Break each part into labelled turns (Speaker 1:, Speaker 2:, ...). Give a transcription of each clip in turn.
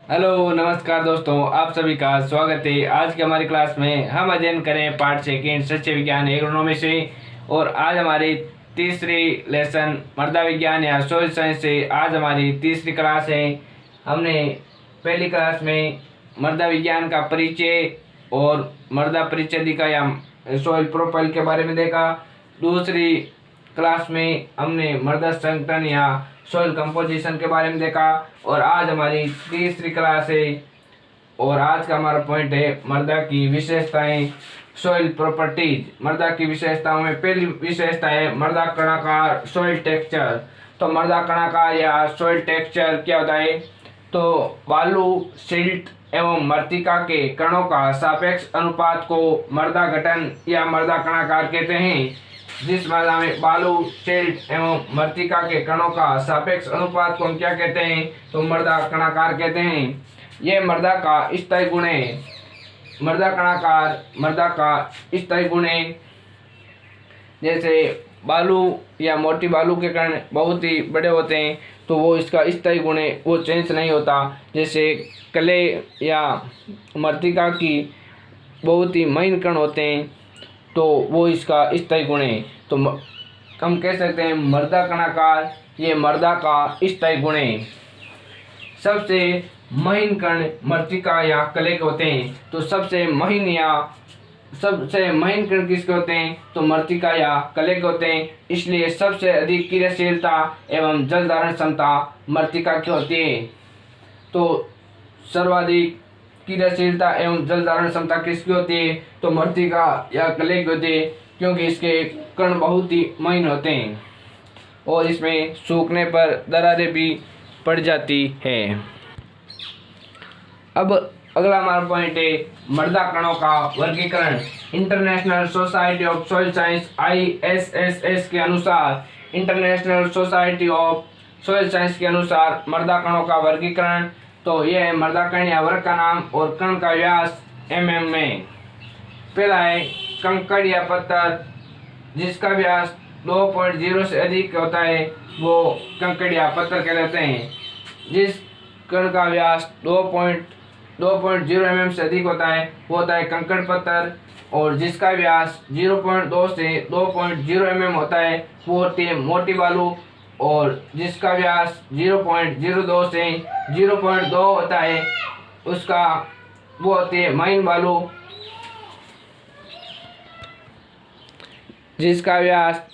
Speaker 1: Hello नमस्कार दोस्तों, आप सभी का स्वागत है। आज की हमारी क्लास में हम अध्ययन करें पाठ सेकेंड सच्चे विज्ञान एग्रोनॉमी से। और आज हमारी तीसरी लेसन मृदा विज्ञान या सोइल साइंस से आज हमारी तीसरी क्लास है। हमने पहली क्लास में मृदा विज्ञान का परिचय और मृदा परिचय या सोइल प्रोफाइल के बारे में देखा। दूसरी क्लास में हमने मृदा संगठन या सोइल कंपोजिशन के बारे में देखा। और आज हमारी तीसरी क्लास है और आज का हमारा पॉइंट है मृदा की विशेषताएं, सोइल प्रॉपर्टीज। मृदा की विशेषताओं में पहली विशेषता है मृदा कणाकार, सोइल टेक्सचर। तो मृदा कणाकार या सोइल टेक्सचर क्या होता है? तो बालू, सिल्ट एवं मृत्तिका के कणों का सापेक्ष अनुपात को मृदा गठन या मृदा कणाकार कहते हैं। जिस मृदा में बालू, सिल्ट एवं मृत्तिका के कणों का सापेक्ष अनुपात को हम क्या कहते हैं? तो मृदा कणाकार कहते हैं। यह मृदा का स्थायी गुण है। मृदा कणाकार मृदा का स्थायी गुण है। जैसे बालू या मोटी बालू के कण बहुत ही बड़े होते हैं तो वो इसका स्थायी गुण है, वो चेंज नहीं होता। जैसे क्ले या मृत्तिका की बहुत ही महीन कण होते हैं तो वो इसका स्थायी गुण है। तो हम कह सकते हैं मृदा कणाकार ये मृदा का स्थायी गुण है। सबसे महीन कण मृत्तिका या क्ले के होते हैं। तो सबसे महीन कण किसके होते हैं? तो मृत्तिका या क्ले के होते हैं। इसलिए सबसे अधिक क्रियाशीलता एवं जल धारण क्षमता मृत्तिका की होती है। तो सर्वाधिक क्रियाशीलता एवं जल धारण क्षमता किसकी होती है? तो मृत्तिका या क्ले की होती है, क्योंकि इसके कण बहुत ही महीन होते हैं और इसमें सूखने पर दरारें भी पड़ जाती है। अब अगला हमारा पॉइंट है मृदा कणों का वर्गीकरण। International society of soil science ISSS के अनुसार, international society of soil science के अनुसार मृदा कणों का वर्गीकरण। तो यह है मृदा कण या वर्ग का नाम और कण का व्यास mm में। पहला है कंकड़ या पत्थर, जिसका व्यास 2.0 से अधिक होता है वो कंकड़ या पत्थर कहलाते हैं। जिस कण का व्यास 2.0 mm से अधिक होता है वो होता है कंकड़ पत्थर। और जिसका व्यास 0.2 से 2.0 mm होता है वो होती है मोटी बालू। और जिसका व्यास 0.02 से 0.2 होता है उसका वो होती है महीन बालू। जिसका व्यास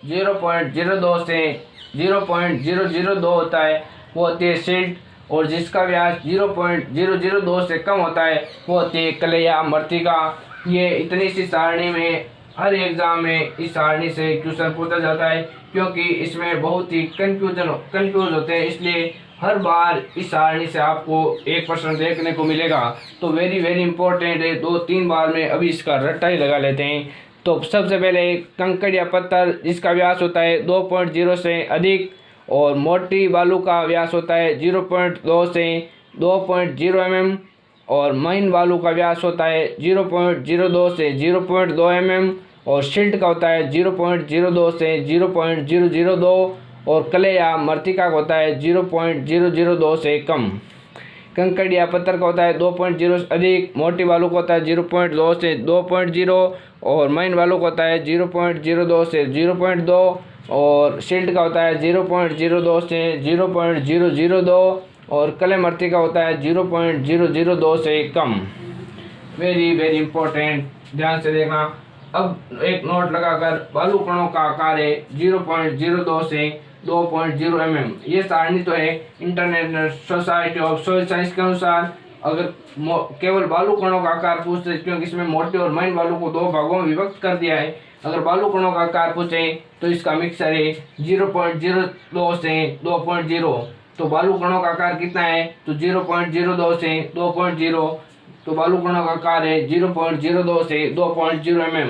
Speaker 1: 0.02 से 0.002 होता है वो होती है सिल्ट। और जिसका व्यास 0.002 से कम होता है वो होती है क्ले या मृत्तिका। ये इतनी सी सारणी में हर एग्जाम में इस सारणी से क्वेश्चन पूछा जाता है, क्योंकि इसमें बहुत ही कंफ्यूज होते हैं। इसलिए हर बार इस सारणी से आपको एक प्रश्न देखने को मिलेगा। तो वेरी वेरी इंपॉर्टेंट है। 2-3 बार में अभी इसका रट्टा ही लगा लेते हैं। तो सबसे पहले कंकड़ या पत्थर, जिसका व्यास होता है 2.0 से अधिक। और मोटी बालू का व्यास होता है 0.2 से 2.0 mm। और महीन बालू का व्यास होता है 0.02 से 0.2 mm। और सिल्ट का होता है 0.02 से 0.002। और क्ले या मृत्तिका का होता है 0.002 से कम। कंकड़ या पत्थर का होता है 2.0 से अधिक। मोटी बालू का होता है 0.2 से 2.0। और महीन बालू का होता है 0.02 से 0.2। और सिल्ट का होता है 0.02 से 0.002। और क्ले मृत्तिका होता है 0.002 से कम। वेरी वेरी इंपॉर्टेंट, ध्यान से देखना। अब एक नोट लगाकर बालू कणों का आकार है 0.02 से 2.0 mm। ये सारणी तो है international society of soil science के अनुसार। अगर केवल बालू कणों का आकार पूछते, क्योंकि इसमें मोटे और महीन बालू को 2 भागों में विभक्त कर दिया है। अगर बालू कणों का आकार पूछे तो इसका मिक्सर है 0.02 से 2.0। तो बालू कणों का आकार कितना है? तो 0.02 से 2.0। तो बालू कणों का आकार है 0.02 से 2.0 mm।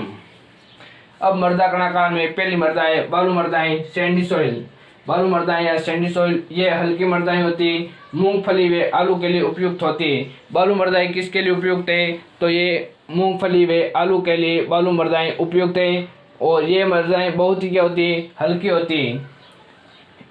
Speaker 1: अब मृदा कणाकार में पहली मृदा है बालू मृदाएं, सैंडी सॉइल। बालू मृदाएं या सैंडी सॉइल ये हल्की मृदाएं होती है, मूंगफली व आलू के लिए उपयुक्त होती है। बालू मृदाएं किसके लिए उपयुक्त है? तो ये मूंगफली व आलू के लिए बालू मृदाएं उपयुक्त है। और ये मृदाएं बहुत ही क्या होती है? हल्की होती है।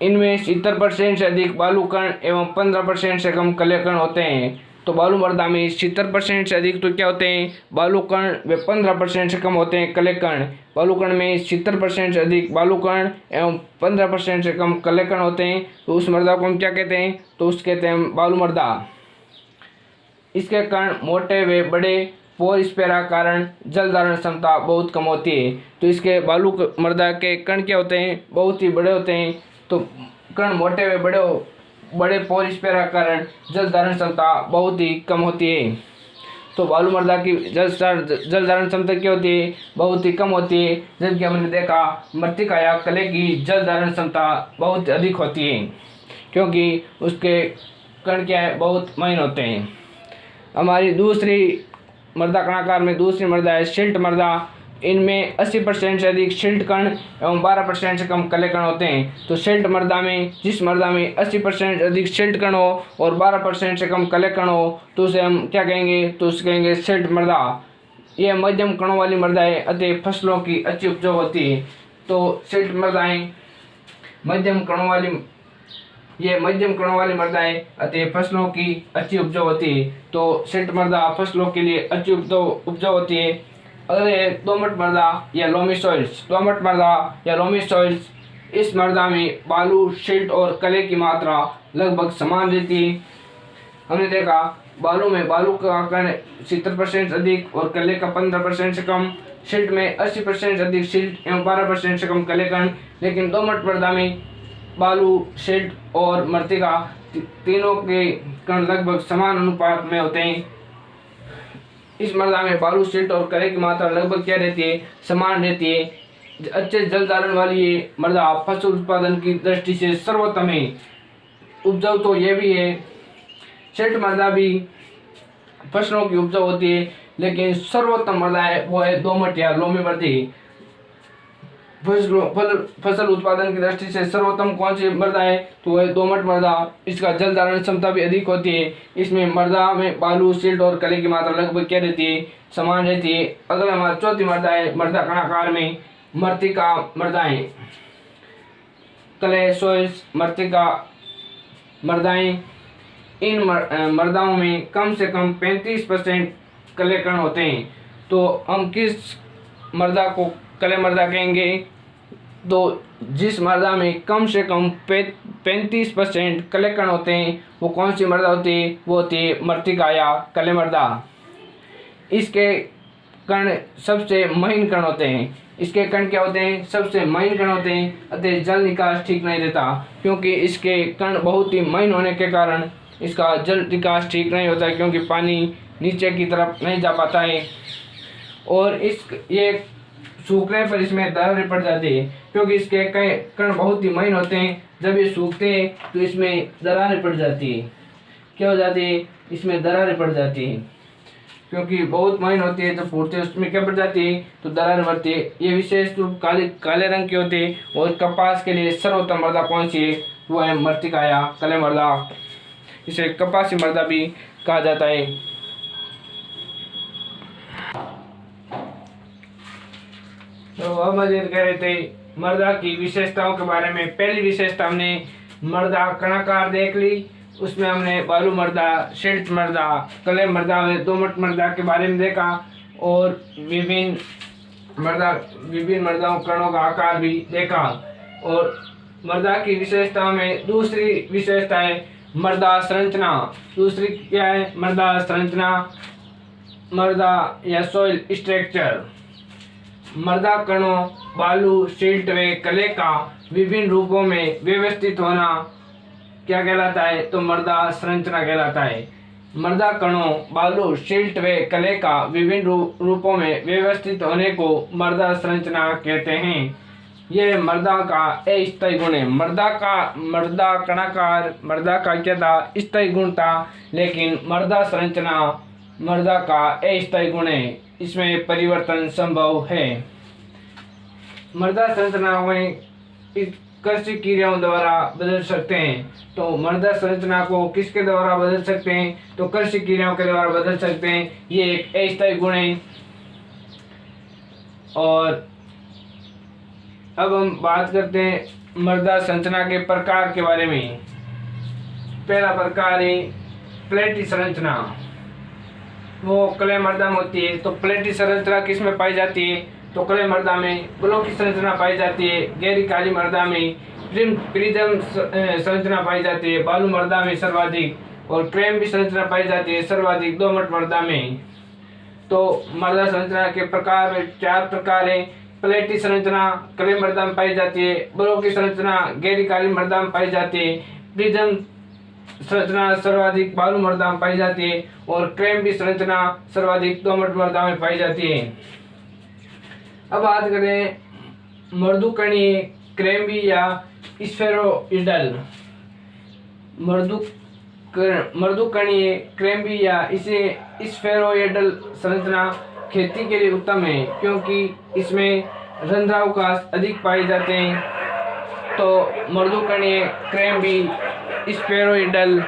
Speaker 1: इनमें 70% से अधिक बालू कण एवं 15% से कम कले कण होते हैं। तो बालू मृदा में 70% से अधिक तो क्या होते हैं बालू कण, वे 15% से कम होते हैं कले कण। बालू कण में 70% से अधिक बालू कण एवं 15% से कम कले कण होते हैं, तो उस मृदा को हम क्या कहते हैं, तो उस कहते हैं बालू मृदा। इसके कण मोटे व बड़े पोर स्पेरा कारण जल धारण क्षमता बहुत कम होती है। तो इसके बालू मृदा के कण क्या होते हैं, बहुत ही बड़े होते हैं। तो कण मोटे व बड़े पोर स्पेरा कारण जल धारण क्षमता बहुत ही कम होती है। तो बालू मृदा की जल धारण क्षमता क्या होती है, बहुत ही कम होती है, जबकि हमने देखा मृत्तिका या कले की जल धारण क्षमता बहुत अधिक होती है, क्योंकि उसके कण क्या है, बहुत महीन होते हैं। हमारी दूसरी मृदा कणाकार में दूसरी मृदा है सिल्ट मृदा। इनमें 80% से अधिक सिल्ट कण एवं 12% से कम कले कण होते हैं। तो सिल्ट मृदा में, जिस मृदा में 80% से अधिक सिल्ट कण हो और 12% से कम कले कण हो, तो उसे हम क्या कहेंगे, तो उसे कहेंगे सिल्ट मृदा। यह मध्यम कणों वाली मृदा है, अतः फसलों की अच्छी उपज होती है। तो सिल्ट मृदाएं मध्यम कणों वाली मृदाएं अतः फसलों की अच्छी उपज होती है। तो सिल्ट मृदा फसलों के लिए अच्छी उपज होती है। अगर ये दोमट मृदा या लोमी सॉइल्स, इस मृदा में बालू, सिल्ट और कले की मात्रा लगभग समान रहती है। हमने देखा बालू का कण 70% से अधिक और कले का 15% से कम, सिल्ट में 80% से अधिक सिल्ट एवं 12% से कम कले कण। लेकिन दोमट मृदा में बालू, सिल्ट और मृत्तिका तीनों के कण लगभग समान अनुपात में होते हैं। इस मृदा में बालू, सिल्ट और कले की मात्रा लगभग क्या रहती है, समान रहती है। अच्छे जल धारण वाली ये मृदा फसल उत्पादन की दृष्टि से सर्वोत्तम है। उपजाऊ तो ये भी है, सिल्ट मृदा भी फसलों की उपजाऊ होती है, लेकिन सर्वोत्तम मृदा है वो है दोमट या लोमी मृदा। फसल उत्पादन की दृष्टि से सर्वोत्तम कौन सी मृदा है, तो वह दोमट मृदा। इसका जल धारण क्षमता भी अधिक होती है। इसमें मृदा में बालू, सिल्ट और कले की मात्रा लगभग क्या रहती है, समान रहती है। अगला हमारा चौथी मृदा है मृदा कणाकार में मृत्तिका मृदाएं। क्ले सॉइल्स, मृत्तिका मृदाएं। इन मृदाओं में कम से कम 35% कले कण होते हैं। तो हम किस मृदा को कले मृदा कहेंगे, तो जिस मृदा में कम से कम 35% कले कण होते हैं, वो कौन सी मृदा होती है, वो होती है मृत्तिका या कले मृदा। इसके कण सबसे महीन कण होते हैं। इसके कण क्या होते हैं, सबसे महीन कण होते हैं, अतः जल निकास ठीक नहीं रहता, क्योंकि इसके कण बहुत ही महीन होने के कारण इसका जल निकास ठीक नहीं होता है, क्योंकि पानी नीचे की तरफ नहीं जा पाता है। और ये सूखने पर इसमें दरारें पड़ जाती है, क्योंकि इसके कई कण बहुत ही महीन होते हैं। जब ये सूखते हैं तो इसमें दरारें पड़ जाती है। क्या हो जाती है, इसमें दरारें पड़ जाती है, क्योंकि बहुत महीन होती है। जब फूटते हैं उसमें क्या पड़ जाती है, तो दरारें पड़ती है। ये विशेष रूप काले रंग की होती है। और कपास के लिए सर्वोत्तम मृदा कौन सी है, वो है मृत्तिका या कले मृदा। इसे कपासी मृदा भी कहा जाता है। तो अब हम कह रहे थे मृदा की विशेषताओं के बारे में। पहली विशेषता हमने मृदा कणाकार देख ली, उसमें हमने बालू मृदा, सिल्ट मृदा, कले मृदा, दोमट मृदा के बारे में देखा, और विभिन्न मृदाओं कणों का आकार भी देखा। और मृदा की विशेषताओं में दूसरी विशेषता है मृदा संरचना। दूसरी क्या है, मृदा संरचना, मृदा या सॉइल स्ट्रक्चर। मृदा कणों बालू, सिल्ट व कले का विभिन्न रूपों में व्यवस्थित होना क्या कहलाता है, तो मृदा संरचना कहलाता है। मृदा कणों बालू, सिल्ट व कले का विभिन्न रूपों में व्यवस्थित होने को मृदा संरचना कहते हैं। यह मृदा का अस्थायी गुण है। मृदा कणाकार मृदा का क्या था, स्थायी गुण था, लेकिन मृदा संरचना मृदा का अस्थायी गुण है, इसमें परिवर्तन संभव है। मृदा संरचना में कृषि क्रियाओं द्वारा बदल सकते हैं। तो मृदा संरचना को किसके द्वारा बदल सकते हैं, तो कृषि क्रियाओं के द्वारा बदल सकते हैं। ये एक अस्थायी गुण है। और अब हम बात करते हैं मृदा संरचना के प्रकार के बारे में। पहला प्रकार है प्लेटी संरचना। वो क्ले मृदा में होती है। तो प्लेटी संरचना किस में पाई जाती है? तो क्ले मृदा में ब्लॉक की संरचना पाई जाती है। गहरी काली मृदा में प्रिज्म संरचना पाई जाती है। बालू मृदा में सर्वाधिक, और क्रेम भी संरचना पाई जाती है सर्वाधिक दोमट मृदा में। तो मृदा संरचना के प्रकार में 4 प्रकार है। प्लेटी संरचना क्ले मृदा में पाई जाती है। ब्लॉक की संरचना गहरी काली मृदा में पाई जाती है। प्रिज्म संरचना सर्वाधिक बालू मृदा में पाई जाती है, और क्रेम भी संरचना सर्वाधिक दोमट मृदा में पाई जाती है। अब बात करें मृदुकणीय क्रेम्बी या स्फेरोइडल। मृदुकणीय क्रेम्बी या इसे स्फेरोइडल संरचना खेती के लिए उत्तम है, क्योंकि इसमें रंध्रावकाश अधिक पाए जाते हैं। तो मृदुकणीय क्रेम्बी स्फेरोइडल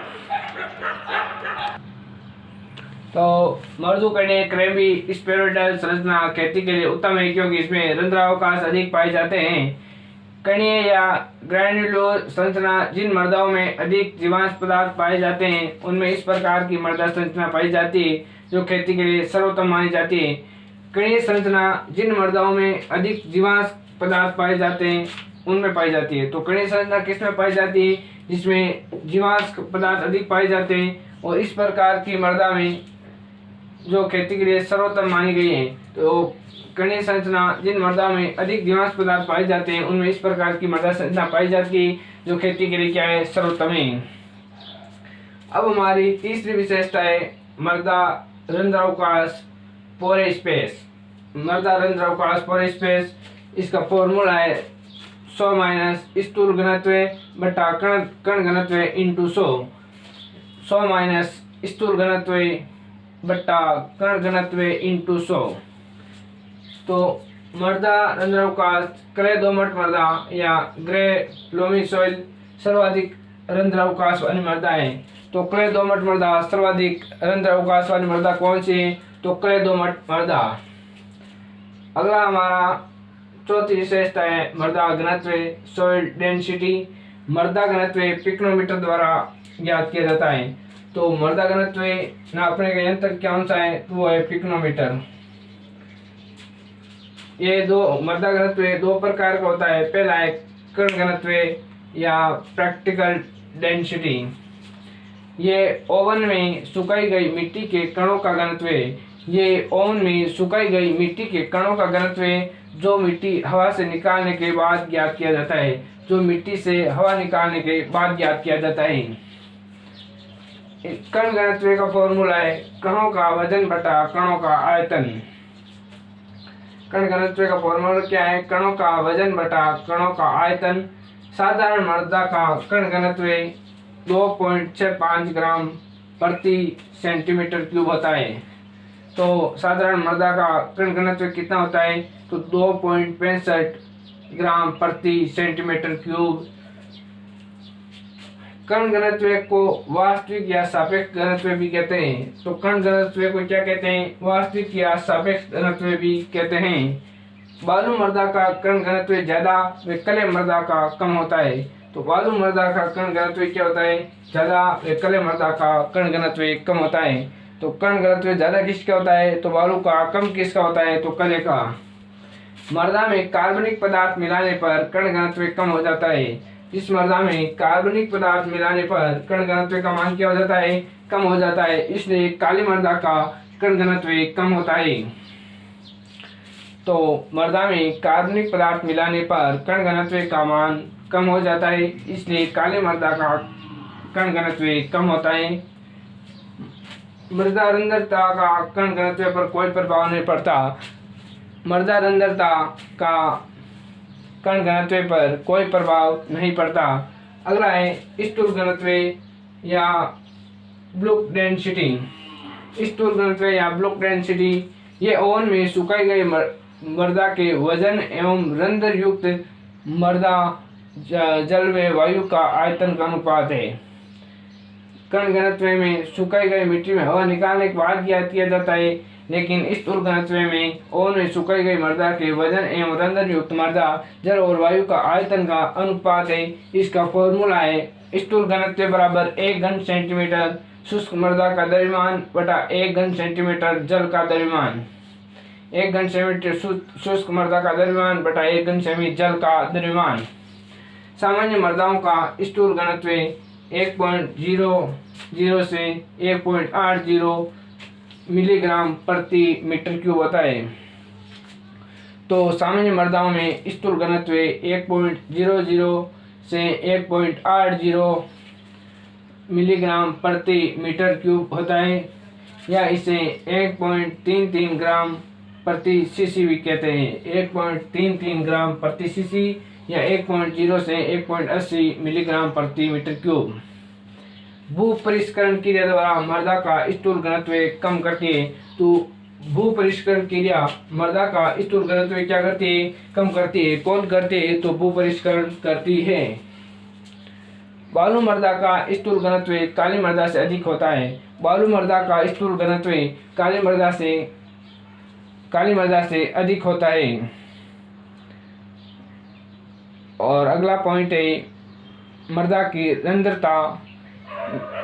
Speaker 1: संरचना खेती के लिए उत्तम है, क्योंकि इसमें रंध्रावकाश अधिक पाए जाते हैं। कणीय या ग्रैन्युलोर संरचना जिन मृदाओं में अधिक जीवांश पदार्थ पाए जाते हैं उनमें इस प्रकार की मृदा संरचना पाई जाती है, जो खेती के लिए सर्वोत्तम मानी जाती है। कणीय संरचना जिन मृदाओं में अधिक जीवांश पदार्थ पाए जाते हैं उनमें पाई जाती है। तो कणीय संरचना किसमें पाई जाती है? जिसमें जीवांश पदार्थ अधिक पाए जाते हैं, और इस प्रकार की मृदा में जो खेती के लिए सर्वोत्तम मानी गई है। तो कणीय संरचना जिन मृदा में अधिक जीवांश पदार्थ पाए जाते हैं उनमें इस प्रकार की मृदा संरचना पाई जाती है, जो खेती के लिए क्या है? सर्वोत्तम है। अब हमारी तीसरी विशेषता है मृदा रंध्रावकाश पोर स्पेस। मृदा रंध्रावकाश पोर स्पेस, इसका फॉर्मूला है 100 माइनस स्थूल घनत्व बटा कण घनत्व इंटू 100 माइनस स्थूल घनत्व बटा कण घनत्व इंटू 100। तो मृदा रंध्रावकाश क्ले दोमट मृदा या ग्रे लोमी सॉइल सर्वाधिक रंध्रावकाश वाली मृदा है। तो क्ले दोमट मृदा सर्वाधिक रंध्रावकाश वाली मृदा कौन सी है? तो क्ले दोमट मृदा। अगला हमारा चौथी विशेषता है मृदा घनत्व सॉइल डेंसिटी। मृदा घनत्व पिक्नोमीटर द्वारा ज्ञात किया जाता है। तो मृदा घनत्व नापने का यंत्र कौन सा है? तो वो है पिक्नोमीटर। ये मृदा घनत्व 2 प्रकार का होता है। पहला है कण घनत्व या प्रैक्टिकल डेंसिटी। ये ओवन में सुखाई गई मिट्टी के कणों का घनत्व है। ये ओवन में सुखाई गई मिट्टी के कणों का घनत्व है, जो मिट्टी हवा से निकालने के बाद ज्ञात किया जाता है। जो मिट्टी से हवा निकालने के बाद ज्ञात किया जाता है। कण घनत्व का फॉर्मूला है कणों का वजन बटा कणों का आयतन। कण घनत्व का फॉर्मूला क्या है? कणों का वजन बटा कणों का आयतन। साधारण मृदा का कण घनत्व 2.65 ग्राम प्रति सेंटीमीटर क्यूब होता है। तो साधारण मृदा का कण घनत्व कितना होता है? तो 2.65 ग्राम प्रति सेंटीमीटर क्यूब। कण घनत्व को वास्तविक या सापेक्ष घनत्व भी कहते हैं। तो कण घनत्व को क्या कहते हैं? वास्तविक या सापेक्ष घनत्व भी कहते हैं। बालू मृदा का कण घनत्व ज्यादा व क्ले मृदा का कम होता है। तो बालू मृदा का कण घनत्व क्या होता है? ज्यादा व क्ले मृदा का कण घनत्व कम होता है। तो कण घनत्व ज्यादा किसका होता है? तो बालू का। कम किसका होता है? तो क्ले का। मृदा में कार्बनिक पदार्थ मिलाने पर कण घनत्व कम हो जाता है। जिस मृदा में कार्बनिक पदार्थ मिलाने पर कण घनत्व का मान क्या हो जाता है? कम हो जाता है। इसलिए काली मृदा का कण घनत्व कम होता है। तो मृदा में कार्बनिक पदार्थ मिलाने पर कण घनत्व का मान कम हो जाता है, इसलिए काली मृदा का कण घनत्व कम होता है। मृदा रंध्रता का कण घनत्व पर कोई प्रभाव नहीं पड़ता। मृदा रंध्रता का कण घनत्व पर कोई प्रभाव नहीं पड़ता। अगला है स्थूल घनत्व या ब्लॉक डेंसिटी। स्थूल घनत्व या ब्लॉक डेंसिटी ये ओवन में सुखाई गई मृदा के वजन एवं रंध्र युक्त मृदा जल व वायु का आयतन का अनुपात है। कण घनत्व में सुखाई गई मिट्टी में हवा निकालने के बाद ज्ञात किया जाता है। लेकिन स्थूल घनत्व में ओवन में सुखाई गई मृदा के वजन एवं रंध्र युक्त मृदा जल और वायु का आयतन का अनुपात है। इसका फॉर्मूला है स्थूल घनत्व बराबर 1 घन सेंटीमीटर शुष्क मृदा का द्रव्यमान बटा 1 घन सेंटीमीटर जल का द्रव्यमान। 1 घन सेंटीमीटर शुष्क मृदा का द्रव्यमान बटा 1 घन सेंटीमीटर जल का द्रव्यमान। सामान्य मृदाओं का स्थूल घनत्व 1.00 से 1.80 मिलीग्राम प्रति मीटर क्यूब होता है। तो सामान्य मृदाओं में स्थूल घनत्व 1.00 से 1.80 मिलीग्राम प्रति मीटर क्यूब होता है, या इसे 1.33 ग्राम प्रति सीसी भी कहते हैं। 1.33 ग्राम प्रति सीसी या 1.0 से 1.80 मिलीग्राम प्रति मीटर क्यूब। भू परिष्करण क्रिया द्वारा मृदा का स्थूल घनत्व कम करती है। तो भू परिष्करण क्रिया मृदा का स्थूल घनत्व क्या करती है? कम करती है। कौन करती है? तो भू परिष्करण करती है। बालू मृदा का स्थूल घनत्व काली मृदा से अधिक होता है। बालू मृदा का स्थूल घनत्व काली मृदा से अधिक होता है। और अगला पॉइंट है मृदा की रंध्रता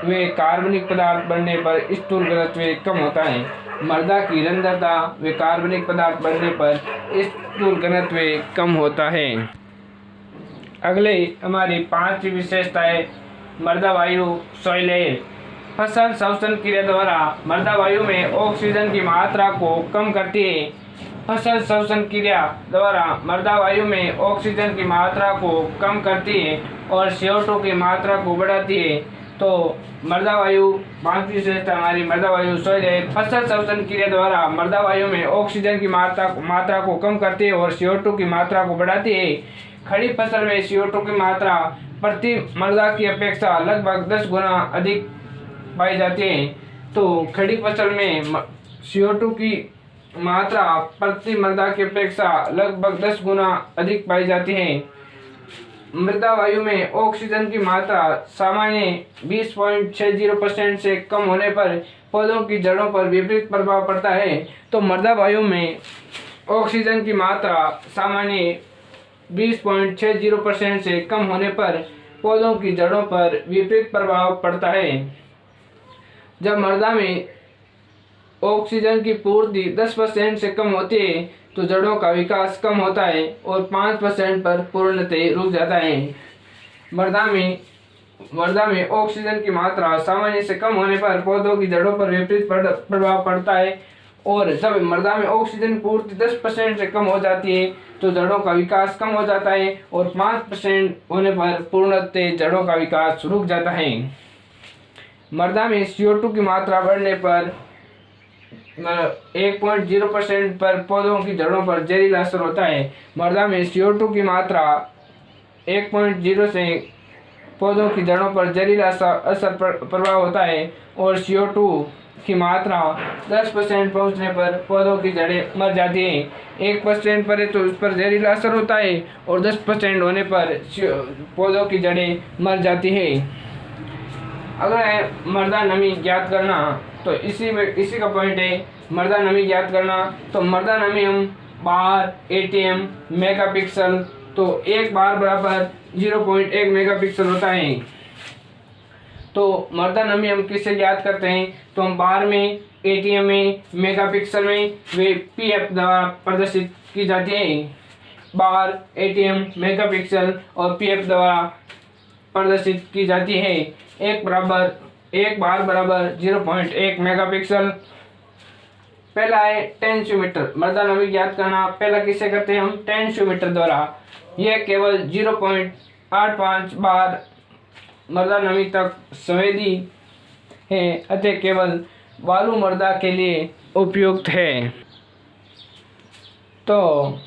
Speaker 1: वे कार्बनिक पदार्थ बढ़ने पर स्थूल घनत्व कम होता है। मृदा की रंध्रता वे कार्बनिक पदार्थ बढ़ने पर स्थूल घनत्व कम होता है। अगले हमारी 5 विशेषताएं मृदा वायु सॉइल एयर। फसल श्वसन क्रिया द्वारा मृदा वायु में ऑक्सीजन की मात्रा को कम करती है। फसल श्वसन क्रिया द्वारा मृदा वायु में ऑक्सीजन की मात्रा को कम करती है और CO2 की मात्रा को बढ़ाती है। तो मृदा वायु 5 विशेषता हमारी मृदा वायु सॉइल एयर। फसल श्वसन क्रिया द्वारा मृदा वायु में ऑक्सीजन की मात्रा को कम करती है और CO2 की मात्रा को बढ़ाती है। खड़ी फसल में CO2 की मात्रा प्रति मृदा की अपेक्षा लगभग 10 गुना अधिक पाई जाती है। तो खड़ी फसल में CO2 की मात्रा प्रति मृदा की अपेक्षा लगभग 10 गुना अधिक पाई जाती है। मृदा वायु में ऑक्सीजन की मात्रा सामान्य 20.60% से कम होने पर पौधों की जड़ों पर विपरीत प्रभाव पड़ता है। तो मृदा वायु में ऑक्सीजन की मात्रा सामान्य 20.60% से कम होने पर पौधों की जड़ों पर विपरीत प्रभाव पड़ता है। जब मृदा में ऑक्सीजन की पूर्ति 10% से कम होती है तो जड़ों का विकास कम होता है और 5% पर पूर्णतः रुक जाता है। मृदा में ऑक्सीजन की मात्रा सामान्य से कम होने पर पौधों की जड़ों पर विपरीत प्रभाव पड़ता है और जब मृदा में ऑक्सीजन पूर्ति 10% से कम हो जाती है तो जड़ों का विकास कम हो जाता है और 5% होने पर पूर्णतः जड़ों का विकास रुक जाता है। मृदा में CO2 की मात्रा बढ़ने पर 1.0% पर पौधों की जड़ों पर जहरीला असर होता है। मृदा में CO2 की मात्रा 1.0 से पौधों की जड़ों पर जहरीला असर प्रभाव होता है और CO2 की मात्रा 10% पहुंचने पर पौधों की जड़ें मर जाती हैं। 1% पर तो उस पर जहरीला असर होता है और 10% होने पर पौधों की जड़ें मर जाती है। अगर है मृदा नमी ज्ञात करना, तो इसी का पॉइंट है मृदा नमी ज्ञात करना। तो मृदा नमी हम बार ATM मेगापिक्सल, तो एक बार बराबर 0.1 मेगापिक्सल होता है। तो मृदा नमी हम किससे ज्ञात करते हैं? तो हम बार में, ATM में, मेगापिक्सल में वे PF द्वारा प्रदर्शित की जाती है। बार, ATM, मेगापिक्सल और PF द्वारा प्रदर्शित की जाती है। एक बार बराबर 0.1 मेगापिक्सल। पहला है टेंशियोमीटर। मृदा नमी ज्ञात करना पहला किससे करते हैं? हम टेंशियोमीटर द्वारा। यह केवल 0.85 बार मृदा नमी तक संवेदी है, अतः केवल बालू मृदा के लिए उपयुक्त है। तो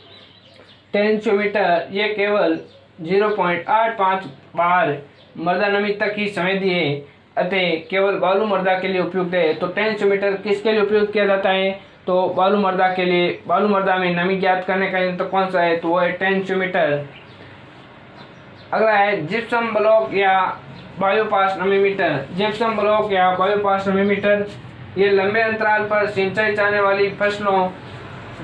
Speaker 1: टेंशियोमीटर ये केवल 0.85 बार मृदा नमी तक ही संवेदी है, अतः केवल बालू मृदा के लिए उपयुक्त है। तो टेंशियोमीटर किसके लिए उपयोग किया जाता है? तो बालू मृदा के लिए। बालू मृदा में नमी ज्ञात करने का यंत्र कौन सा है? तो वो है टेंशियोमीटर। अगला है जिप्सम ब्लॉक या बायोपास नमीमीटर। जिप्सम ब्लॉक या बायोपास नमीमीटर ये लंबे अंतराल पर सिंचाई जाने वाली फसलों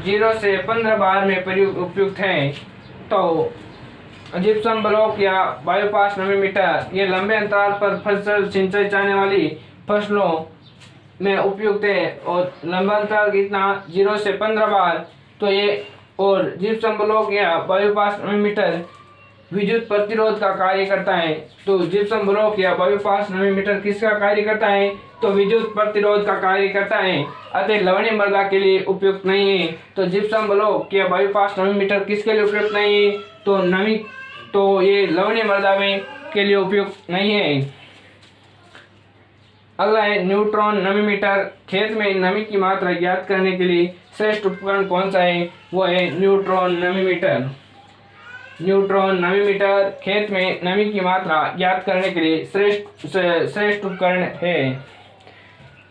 Speaker 1: 0 से 15 बार में उपयुक्त हैं। तो जिप्सम ब्लॉक या बायोपास नमी-मीटर ये लंबे अंतराल पर फसल सिंचाई जाने वाली फसलों में उपयुक्त है और लंबा अंतराल कितना 0 से 15 बार। तो ये और जिप्सम ब्लॉक या बायोपास नमी-मीटर विद्युत प्रतिरोध का कार्य करता है। तो जिप्सम ब्लॉक या बायोपास नमी-मीटर किसका कार्य करता है? तो विद्युत प्रतिरोध का कार्य करता है, अतः लवणीय मृदा के लिए उपयुक्त नहीं है। तो जिप्सम ब्लॉक या बायोपास नमी-मीटर किसके लिए उपयुक्त नहीं है? तो ये लवणीय मृदा में के लिए उपयुक्त नहीं है। अगला है न्यूट्रॉन नमी-मीटर। खेत में नमी की मात्रा ज्ञात करने के लिए श्रेष्ठ उपकरण कौन सा है? वो है न्यूट्रॉन नमी-मीटर। न्यूट्रॉन नमी-मीटर खेत में नमी की मात्रा ज्ञात करने के लिए श्रेष्ठ उपकरण है।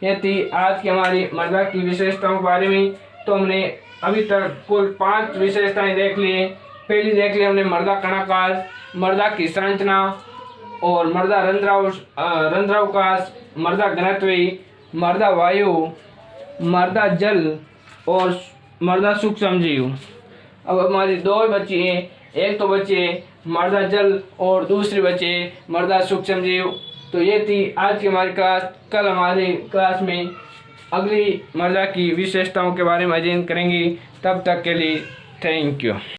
Speaker 1: यह थी आज की हमारी मृदा की विशेषताओं के बारे में। तो हमने अभी तक कुल 5 विशेषताएं देख ली। पहली देख ली हमने मृदा कणाकार, मृदा की संरचना और मृदा रंध्रावकाश, मृदा घनत्व, मृदा वायु, मृदा जल और मृदा सूक्ष्मजीव। अब हमारी 2 बची हैं, एक तो बचे मृदा जल और दूसरी बचे मृदा सूक्ष्मजीव। तो ये थी आज की हमारी क्लास। कल हमारी क्लास में अगली मृदा की विशेषताओं के बारे में अध्ययन करेंगे। तब तक के लिए थैंक यू।